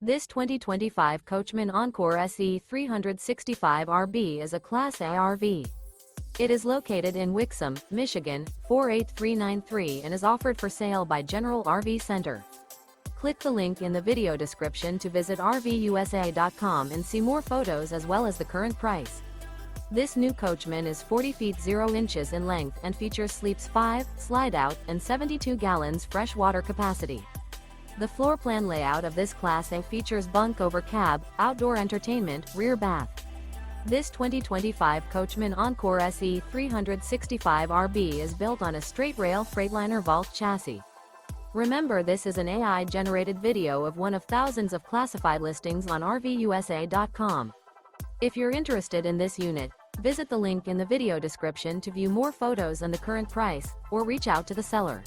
This 2025 Coachmen Encore SE 365 RB is a Class A RV. It is located in Wixom, Michigan, 48393 and is offered for sale by General RV Center. Click the link in the video description to visit RVUSA.com and see more photos as well as the current price. This new Coachman is 40 feet 0 inches in length and features sleeps 5, slide-out, and 72 gallons fresh water capacity. The floor plan layout of this Class A features bunk over cab, outdoor entertainment, rear bath. This 2025 Coachmen Encore SE 365 RB is built on a Straight Rail Freightliner Vault chassis. Remember, this is an AI-generated video of one of thousands of classified listings on RVUSA.com. If you're interested in this unit, visit the link in the video description to view more photos and the current price, or reach out to the seller.